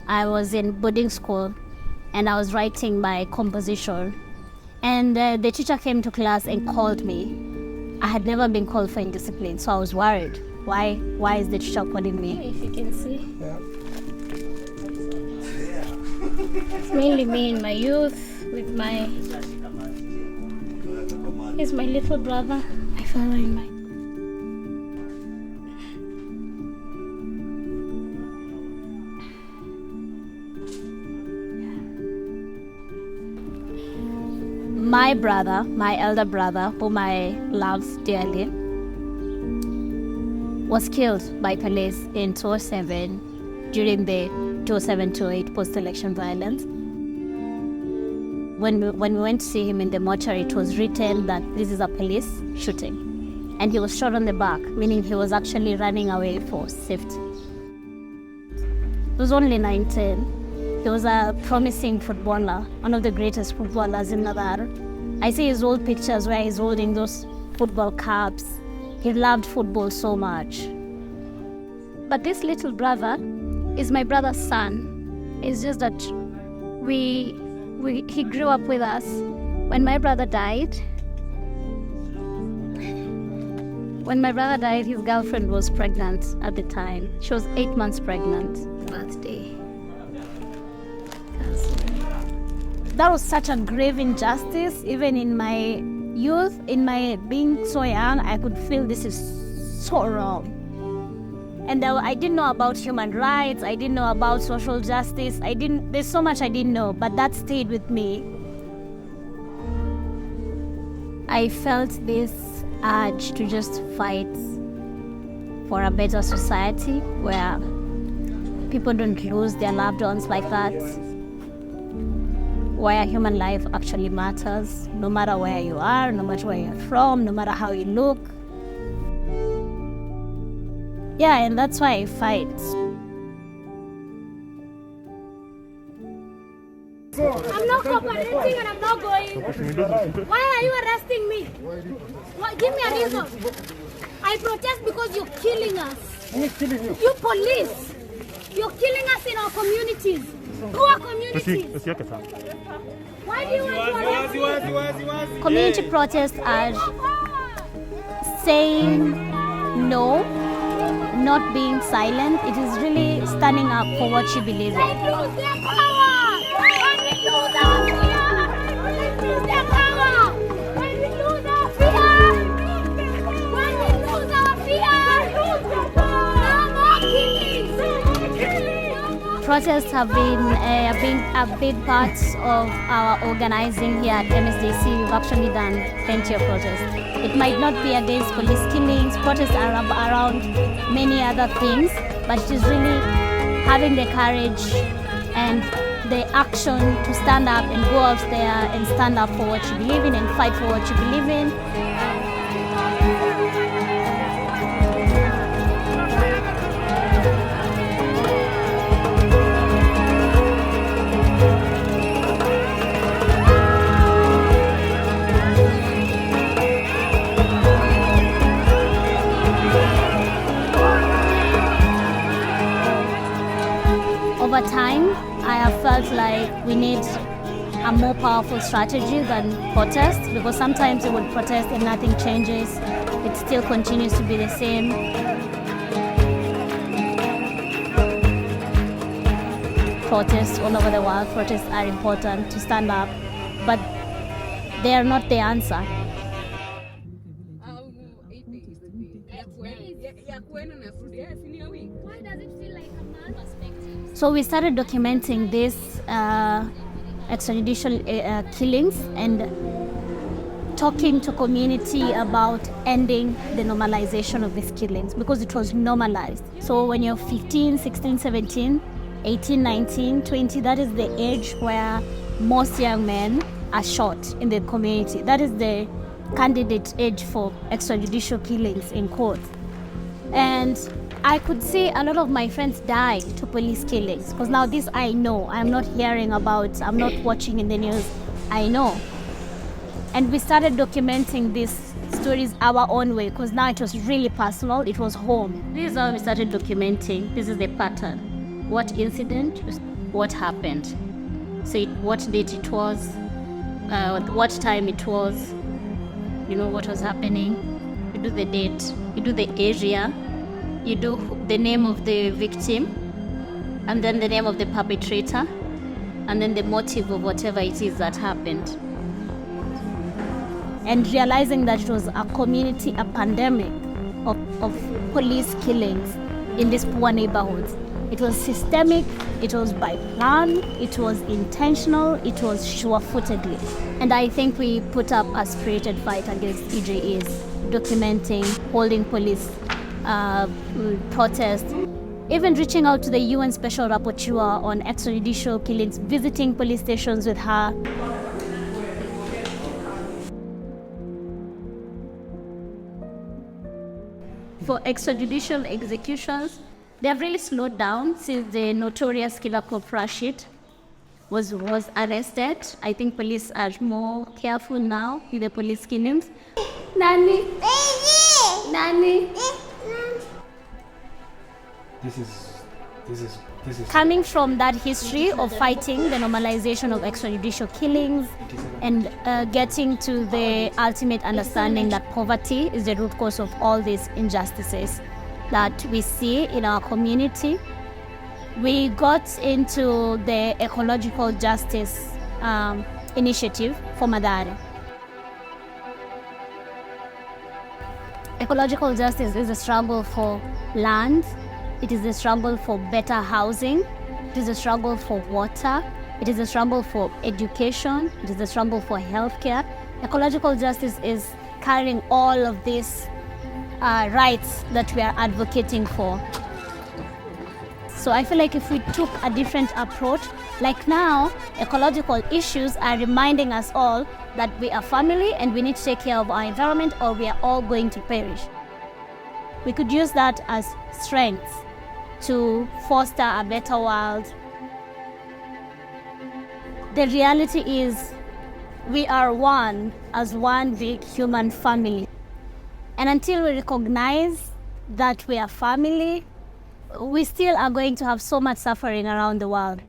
I was in boarding school and I was writing my composition. And the teacher came to class and called me. I had never been called for indiscipline, so I was worried. Why is the teacher calling me? If you can see. Yeah. It's mainly me in my youth with my... He's my little brother, my father in my... My brother, my elder brother, whom I love dearly, was killed by police in 2007 during the 2007-2008 post-election violence. When we went to see him in the mortuary, it was written that this is a police shooting. And he was shot on the back, meaning he was actually running away for safety. He was only 19. He was a promising footballer, one of the greatest footballers in Nadar. I see his old pictures where he's holding those football caps. He loved football so much. But this little brother is my brother's son. It's just that he grew up with us. When my brother died, his girlfriend was pregnant at the time. She was 8 months pregnant. Birthday. That was such a grave injustice. Even in my youth, in my being so young, I could feel this is so wrong. And I didn't know about human rights. I didn't know about social justice. There's so much I didn't know, but that stayed with me. I felt this urge to just fight for a better society where people don't lose their loved ones like that, where human life actually matters, no matter where you are, no matter where you're from, no matter how you look. Yeah, and that's why I fight. I'm not cooperating and I'm not going. Why are you arresting me? Give me a reason. I protest because you're killing us. Who is killing you? You police. You're killing us in our communities. Poor communities. Why do you want to arrest me? Community protests are saying no, not being silent. It is really standing up for what you believe in. They lose their power. When we lose our fear, they lose their power. When we lose our fear, when we lose our fear, no more killings. Protests have been a big part of our organizing here at MSDC. We've actually done plenty of protests. It might not be against police killings, protests are around many other things, but it is really having the courage and the action to stand up and go out there and stand up for what you believe in and fight for what you believe in. Over time, I have felt like we need a more powerful strategy than protest, because sometimes we would protest and nothing changes. It still continues to be the same. Protests all over the world, protests are important to stand up, but they are not the answer. Why does it feel like a man? So we started documenting these extrajudicial killings and talking to community about ending the normalization of these killings, because it was normalized. So when you're 15, 16, 17, 18, 19, 20, that is the age where most young men are shot in the community. That is the candidate age for extrajudicial killings in court. And I could see a lot of my friends die to police killings, because now this I know. I'm not hearing about, I'm not watching in the news, I know. And we started documenting these stories our own way, because now it was really personal, it was home. This is how we started documenting. This is the pattern. What incident? what happened. Say what date it was, what time it was, you know what was happening. You do the date, you do the area, you do the name of the victim, and then the name of the perpetrator, and then the motive of whatever it is that happened. And realizing that it was a community, a pandemic of police killings in these poor neighborhoods. It was systemic, it was by plan, it was intentional, it was sure-footedly. And I think we put up a spirited fight against EJAs, documenting, holding police protests, even reaching out to the UN Special Rapporteur on extrajudicial killings, visiting police stations with her. For extrajudicial executions, they have really slowed down since the notorious killer Cop Rashid was arrested. I think police are more careful now with the police killings. Nani? Nani? This is Coming from that history of fighting the normalization of extrajudicial killings and getting to the ultimate understanding that poverty is the root cause of all these injustices that we see in our community, we got into the ecological justice initiative for Mathare. Ecological justice is a struggle for land. It is a struggle for better housing. It is a struggle for water. It is a struggle for education. It is a struggle for healthcare. Ecological justice is carrying all of these rights that we are advocating for. So I feel like if we took a different approach, like now, ecological issues are reminding us all that we are family and we need to take care of our environment or we are all going to perish. We could use that as strength to foster a better world. The reality is we are one as one big human family. And until we recognize that we are family, we still are going to have so much suffering around the world.